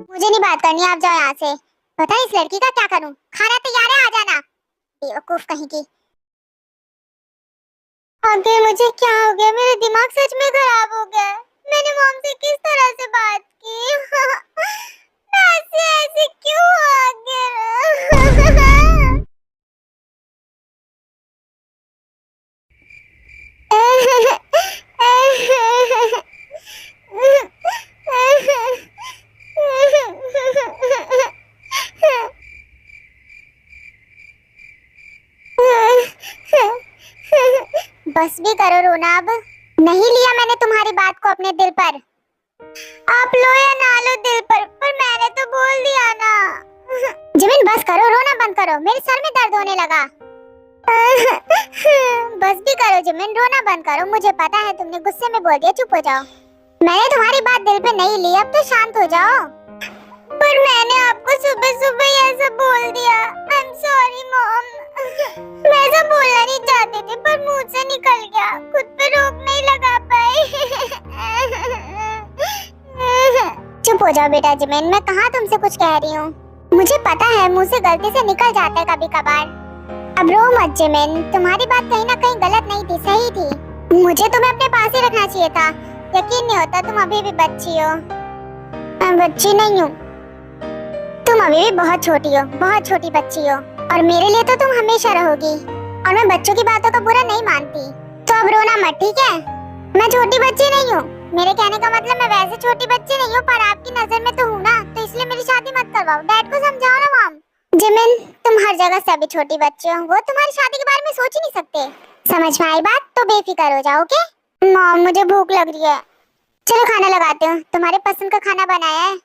मुझे नहीं बात करनी, आप जाओ यहाँ से। पता है इस लड़की का क्या करूँ? खाना तैयार है, आ जाना। बेवकूफ कहीं की। आगे मुझे क्या हो गया? मेरा दिमाग सच में खराब हो गया। मैंने मॉम से किस तरह से बात की? ऐसे ऐसे क्यों आ गया? बस भी करो रोना अब। नहीं लिया मैंने तुम्हारी बात को अपने दिल पर। आप लो या ना लो दिल पर मैंने तो बोल दिया ना। जिमिन बस करो, रोना बंद करो, मेरे सर में दर्द होने लगा। बस भी करो जिमिन, रोना बंद करो। मुझे पता है तुमने गुस्से में बोल दिया, चुप हो जाओ। मैंने तुम्हारी बात दिल पे नहीं ली, अब तो शांत हो जाओ। पर मैंने आपको सुबह सुबह ही ऐसा बोल दिया। I am sorry mom. मैं ऐसा बोलना नहीं चाहती थी पर मुंह से निकल गया, खुद पे रोक नहीं लगा पाई। चुप हो जाओ बेटा जिमिन, मैं कहाँ तुमसे कुछ कह रही हूँ। मुझे पता है मुंह से गलती से निकल जाता है कभी कभार। अब रो मत जिमिन, तुम्हारी बात कहीं ना कहीं गलत नहीं थी, सही थी। मुझे तुम्हें अपने पास ही रखना चाहिए था। यकीन नहीं होता तुम अभी भी बच्ची हो। मैं बच्ची नहीं हूँ, तुम अभी भी बहुत छोटी हो, बहुत छोटी बच्ची हो। और मेरे लिए तो तुम हमेशा रहोगी। और मैं बच्चों की बातों का बुरा नहीं मानती, तो अब रोना मत, ठीक है? मैं छोटी बच्ची नहीं हूँ। मेरे कहने का मतलब मैं वैसे छोटी बच्ची नहीं हूँ, पर आपकी नजर में तो हूँ ना, तो इसलिए मेरी शादी मत करवाओ। डैड को समझाओ ना मॉम। जिमिन तुम हर जगह से अभी छोटी बच्ची हो, वो तुम्हारी शादी के बारे में सोच ही नहीं सकते। समझ में आई बात? तो बेफिक्र हो जाओ, ओके? मॉम मुझे भूख लग रही है, चलो खाना लगाते हो। तुम्हारे पसंद का खाना बनाया है।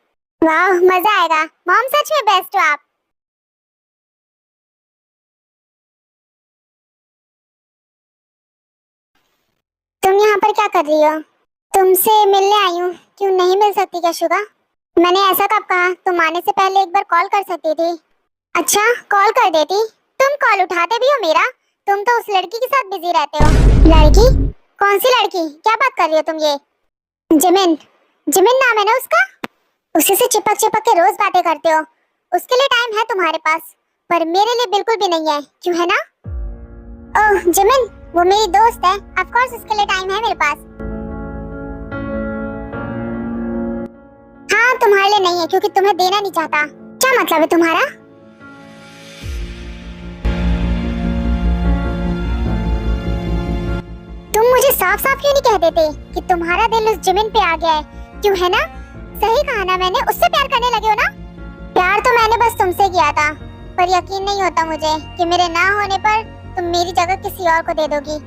वाह मजा आएगा। मॉम सच में बेस्ट हो आप। तुम यहाँ पर क्या कर रही हो? तुमसे मिलने आई हूँ। क्यों नहीं मिल सकती क्या शुगा? मैंने ऐसा कब कहा? तुम आने से पहले एक बार कॉल कर सकती थी। अच्छा कॉल कर देती। तुम कॉल उठाते भी हो मेरा? तुम तो उस लड़की के साथ बिजी रहते हो। लड़की? कौन सी लड़की? क्या बात कर रही हो तुम ये? जिमिन। जिमिन नाम है ना उसका? उसी से चिपक चिपक के रोज बातें करते हो। उसके लिए टाइम है तुम्हारे पास, पर मेरे लिए बिल्कुल भी नहीं है, क्यों है ना? ओह जिमिन, वो मेरी दोस्त है, ऑफ कोर्स उसके लिए टाइम है मेरे पास। हाँ तुम्हारे लिए नहीं है, क्योंकि तुम्हें देना नहीं चाहता। क्या मतलब है तुम्हारा? तुम मुझे साफ साफ क्यों नहीं कह देते कि तुम्हारा दिल उस जिमिन पे आ गया है, क्यों है ना? सही कहा ना मैंने, उससे प्यार करने लगे हो ना? प्यार तो मैंने बस तुमसे किया था, पर यकीन नहीं होता मुझे कि मेरे ना होने पर तुम मेरी जगह किसी और को दे दोगी।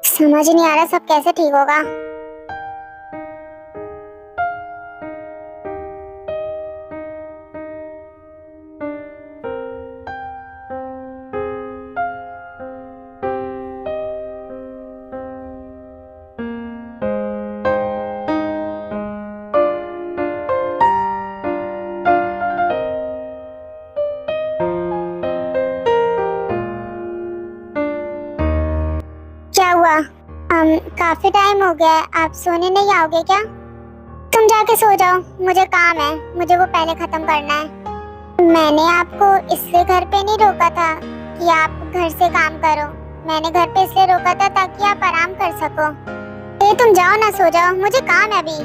समझ नहीं आ रहा सब कैसे ठीक होगा। क्या हुआ? काफी टाइम हो गया है, आप सोने नहीं आओगे क्या? तुम जाके सो जाओ, मुझे काम है, मुझे वो पहले खत्म करना है। मैंने आपको इसलिए घर पे नहीं रोका था कि आप घर से काम करो। मैंने घर पे इसलिए रोका था ताकि आप आराम कर सको। ये तुम जाओ ना, सो जाओ, मुझे काम है अभी।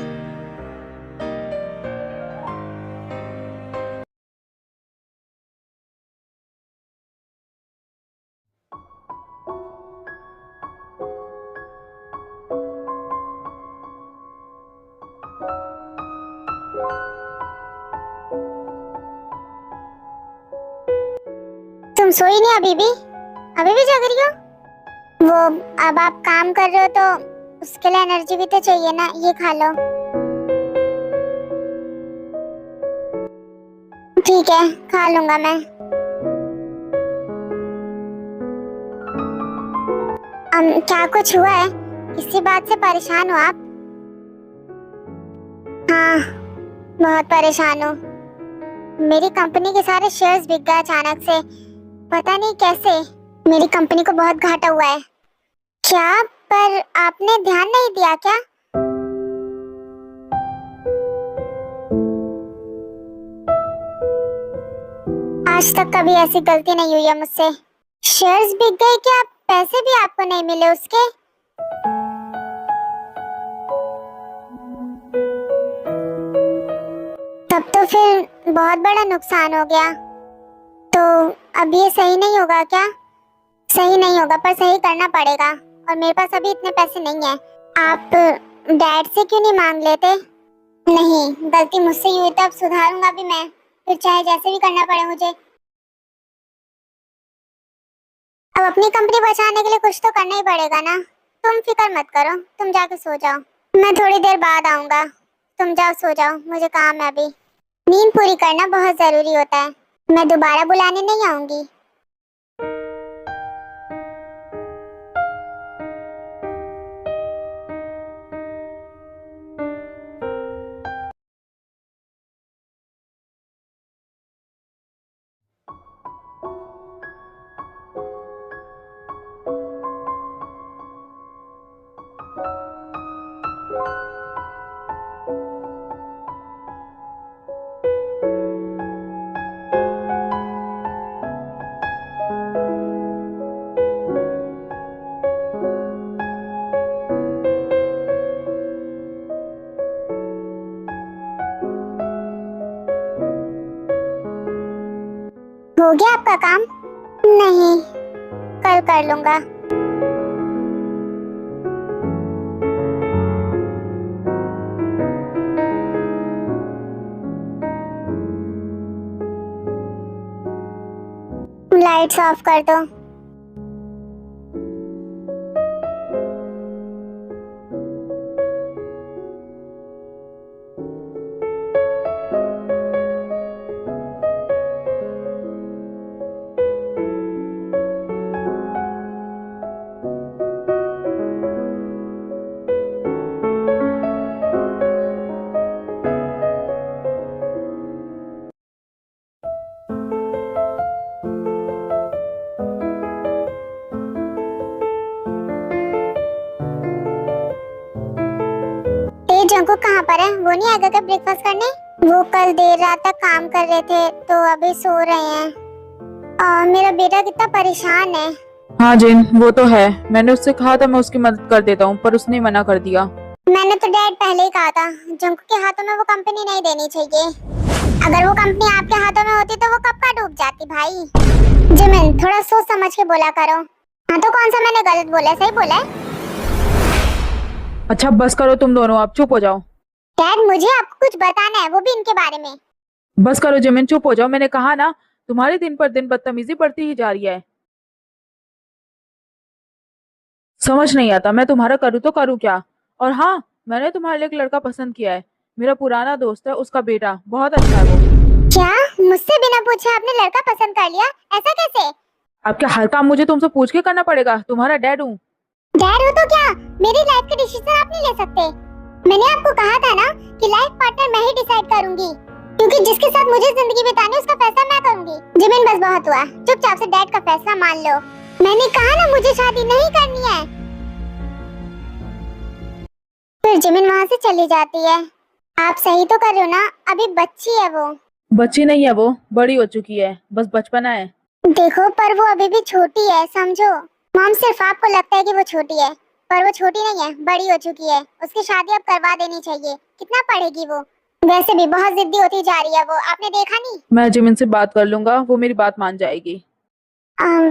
तुम सोई नहीं अभी भी जग रही हो? वो अब आप काम कर रहे हो तो उसके लिए एनर्जी भी तो चाहिए ना, ये खा लो। ठीक है, खा लूंगा मैं। क्या कुछ हुआ है? किसी बात से परेशान हो आप? हाँ, बहुत परेशान हूँ। मेरी कंपनी के सारे शेयर्स बिक गए अचानक से, पता नहीं कैसे। मेरी कंपनी को बहुत घाटा हुआ है। क्या? पर आपने ध्यान नहीं दिया क्या? आज तक कभी ऐसी गलती नहीं हुई है मुझसे। शेयर्स बिक गए, क्या पैसे भी आपको नहीं मिले उसके? तब तो फिर बहुत बड़ा नुकसान हो गया। तो अब ये सही नहीं होगा क्या? सही नहीं होगा, पर सही करना पड़ेगा। और मेरे पास अभी इतने पैसे नहीं है। आप डैड से क्यों नहीं मांग लेते? नहीं, गलती मुझसे ही हुई, तब सुधारूंगा भी मैं, फिर चाहे जैसे भी करना पड़े मुझे। अब अपनी कंपनी बचाने के लिए कुछ तो करना ही पड़ेगा ना। तुम फिक्र मत करो, तुम जाके सो जाओ, मैं थोड़ी देर बाद आऊंगा। तुम जाओ, सो जाओ, मुझे काम है अभी। नींद पूरी करना बहुत जरूरी होता है। मैं दोबारा बुलाने नहीं आऊंगी। हो गया आपका काम? नहीं, कल कर लूंगा। लाइट्स ऑफ कर दो। जंकू कहाँ पर है? वो नहीं आएगा क्या ब्रेकफास्ट करने? वो कल देर रात तक काम कर रहे थे तो अभी सो रहे हैं। मेरा बेटा कितना परेशान है। हाँ जिन, वो तो है। मैंने उससे कहा था मैं उसकी मदद कर देता हूँ, पर उसने मना कर दिया। मैंने तो डैड पहले ही कहा था, जंकू के हाथों में वो कंपनी नहीं देनी चाहिए। अगर वो कंपनी आपके हाथों में होती तो वो कब का डूब जाती भाई। जिमिन, थोड़ा सोच समझ के बोला करो। हाँ तो कौन सा मैंने गलत बोला, सही बोला है? अच्छा बस करो तुम दोनों, आप चुप हो जाओ। डैड, मुझे आपको कुछ बताना है, वो भी इनके बारे में। बस करो जिमिन, चुप हो जाओ। मैंने कहा ना, तुम्हारी दिन पर दिन बदतमीजी बढ़ती ही जा रही है। समझ नहीं आता मैं तुम्हारा करूँ तो करूँ क्या। और हाँ, मैंने तुम्हारे लिए एक लड़का पसंद किया है। मेरा पुराना दोस्त है, उसका बेटा बहुत अच्छा है वो। क्या? मुझसे बिना पूछे आपने लड़का पसंद कर लिया? ऐसा कैसे? अब क्या हर काम मुझे तुमसे पूछ के करना पड़ेगा? तुम्हारा डैड हूँ। डैड हो तो क्या मेरी लाइफ के डिसीजन आप नहीं ले सकते? मैंने आपको कहा था ना कि लाइफ पार्टनर मैं ही डिसाइड करूंगी, क्योंकि जिसके साथ मुझे जिंदगी बितानी उसका फैसला मैं करूंगी। जिमिन, बस बहुत हुआ, चुपचाप से डैड का फैसला मान लो। मैंने कहा ना मुझे शादी नहीं करनी है। फिर जिमिन वहाँ से चली जाती है। आप सही तो कर रहे हो ना? अभी बच्ची है वो। बच्ची नहीं है, वो बड़ी हो चुकी है, बस बचपना है। देखो, पर वो अभी भी छोटी है, समझो। मॉम, सिर्फ आपको लगता है कि वो छोटी है, पर वो छोटी नहीं है, बड़ी हो चुकी है। उसकी शादी अब करवा देनी चाहिए। कितना पढ़ेगी वो? वैसे भी बहुत जिद्दी होती जा रही है वो, आपने देखा नहीं? मैं जिमिन से बात कर लूंगा, वो मेरी बात मान जाएगी।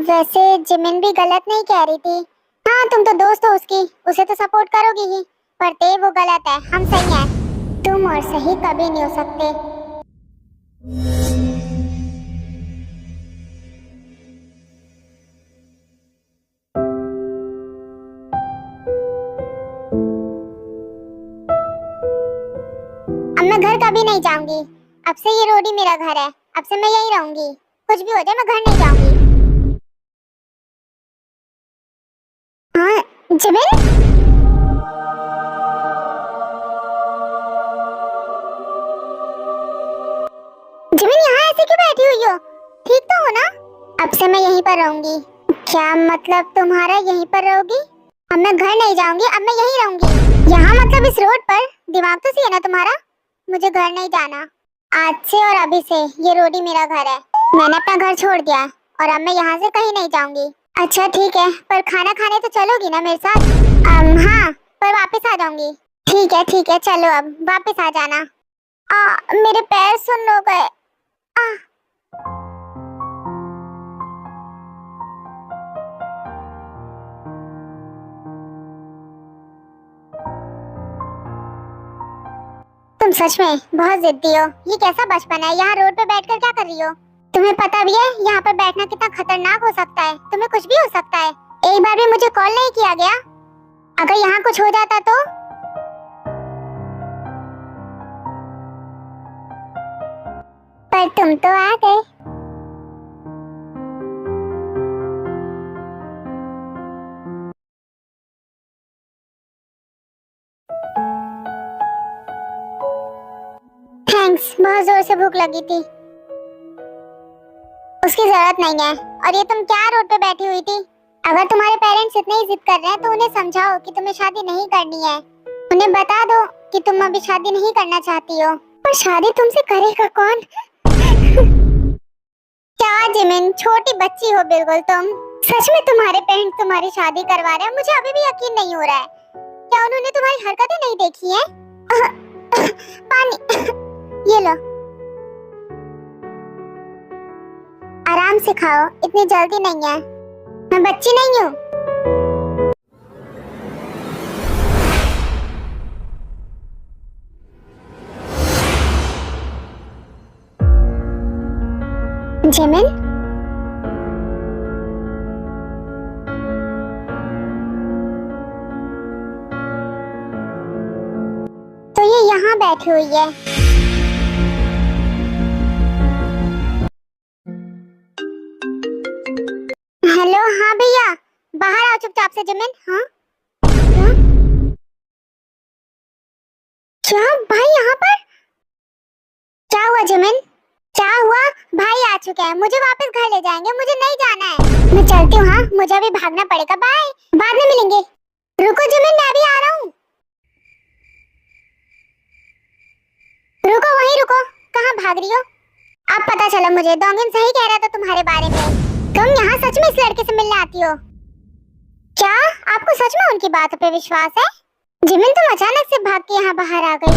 वैसे जिमिन भी गलत नहीं कह रही थी। हाँ, तुम तो दोस्त हो उसकी, उसे तो सपोर्ट करोगी ही। पर ते वो गलत है, हम सही हैं। तुम और सही कभी नहीं हो सकते। मैं घर कभी नहीं जाऊंगी। अब से ये रोड ही मेरा घर है। अब से मैं यहीं रहूंगी। कुछ भी हो जाए मैं घर नहीं जाऊंगी। हाँ जिमिन, जिमिन यहाँ ऐसे क्यों बैठी हुई हो? ठीक तो हो ना? अब से मैं यहीं पर रहूंगी। क्या मतलब तुम्हारा यहीं पर रहोगी? अब मैं घर नहीं जाऊंगी, अब मैं यहीं रहूंगी। यहाँ मतलब इस रोड पर? दिमाग तो सही है ना तुम्हारा? मुझे घर नहीं जाना। आज से और अभी से ये रोड ही मेरा घर है। मैंने अपना घर छोड़ दिया और अब मैं यहाँ से कहीं नहीं जाऊंगी। अच्छा ठीक है, पर खाना खाने तो चलोगी ना मेरे साथ? हाँ, पर वापस आ जाऊंगी। ठीक है, चलो अब वापस आ जाना। मेरे पैर सुन्न हो गए। आ, तुम सच में बहुत जिद्दी हो। ये कैसा बचपन है? यहाँ रोड पे बैठकर क्या कर रही हो? तुम्हें पता भी है यहाँ पर बैठना कितना खतरनाक हो सकता है? तुम्हें कुछ भी हो सकता है। एक बार भी मुझे कॉल नहीं किया गया। अगर यहाँ कुछ हो जाता तो? पर तुम तो आ गए। थैंक्स, बहुत जोर से भूख लगी थी। उसकी जरूरत नहीं है। और ये तुम क्या रोड पे बैठी हुई थी? अगर तुम्हारे पेरेंट्स इतनी ही जिद कर रहे हैं तो उन्हें समझाओ कि तुम्हें शादी नहीं करनी है। उन्हें बता दो कि तुम अभी शादी नहीं करना चाहती हो। पर शादी तुमसे करेगा कौन? क्या जिमिन, छोटी बच्ची हो बिल्कुल तुम। सच में तुम्हारे पेरेंट्स तुम्हारी शादी करवा रहे हैं? मुझे अभी भी यकीन नहीं हो रहा है। क्या उन्होंने तुम्हारी हरकतें नहीं देखी हैं? पानी ये लो, आराम से खाओ, इतनी जल्दी नहीं है। मैं बच्ची नहीं हूँ। जिमिन, तो ये यहाँ बैठी हुई है। हेलो, हाँ भैया, बाहर आओ चुपचाप से। जिमिन, हाँ हाँ? क्या भाई यहाँ पर? क्या हुआ जिमिन? क्या हुआ? भाई आ चुके हैं, मुझे वापस घर ले जाएंगे। मुझे नहीं जाना है। मैं चलती हूँ। हाँ, मुझे अभी भागना पड़ेगा। बाय, बाद में मिलेंगे। रुको जिमिन, मैं भी आ रहा हूँ। रुको, वहीं रुको। कहाँ भाग रही हो? अब पता चला मुझे, डोंगिन सही कह रहा था तुम्हारे बारे में। तुम यहाँ सच में इस लड़के से मिलने आती हो? क्या आपको सच में उनकी बातों पे विश्वास है? जिमिन, तुम अचानक से भाग के यहाँ बाहर आ गई।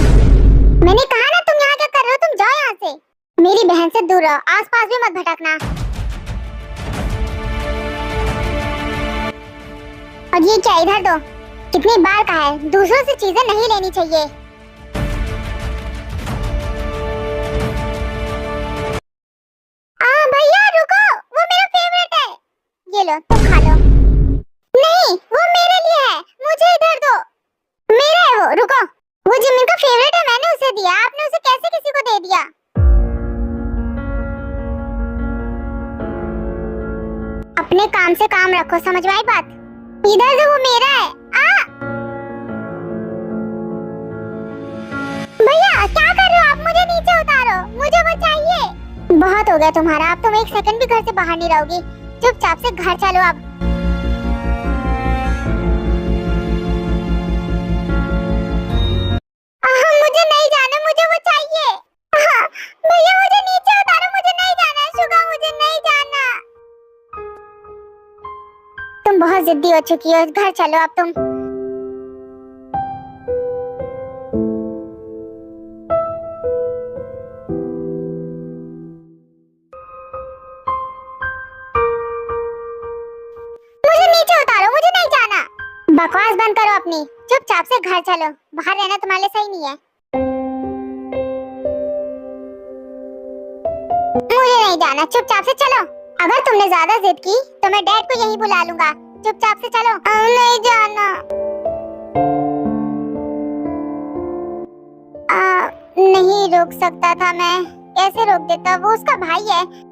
मैंने कहा ना, तुम यहाँ क्या कर रहे हो? तुम जाओ यहाँ से। मेरी बहन से दूर रहो, आसपास भी मत भटकना। और ये क्या, इधर दो। कितनी बार कहा है, दूसरों से चीजें नहीं लेनी चाहिए। भैया रुको, वो मेरा फेवरेट है। ये लो, तुम खा लो। नहीं, वो मेरे लिए है, मुझे इधर दो। मेरा है वो, रुको। वो जिमिन का फेवरेट है, मैंने उसे दिया। आपने उसे कैसे किसी को दे दिया? अपने काम से काम रखो, समझ में आई बात? इधर से, वो मेरा है। भैया क्या कर रहे हो आप? मुझे नीचे उतारो, मुझे वो चाहिए। बहुत हो गया तुम्हारा, अब तुम एक सेकंड भी घर से बाहर नहीं रहोगी। चुपचाप से घर चलो अब। मुझे नहीं जाना, मुझे वो चाहिए। भैया मुझे नीचे उतारो, मुझे नहीं जाना। शुगा, मुझे नहीं जाना। तुम बहुत जिद्दी हो चुकी हो, घर चलो अब तुम। मुझे नीचे उतारो, मुझे नहीं जाना। बकवास बंद करो अपनी, चुपचाप से घर चलो। बाहर रहना तुम्हारे लिए सही नहीं है। मुझे नहीं जाना, चुपचाप से चलो। अगर तुमने ज्यादा जिद की तो मैं डैड को यहीं बुला लूंगा। चुपचाप से चलो। नहीं जाना। नहीं नहीं रोक सकता था मैं। कैसे रोक देता, वो उसका भाई है।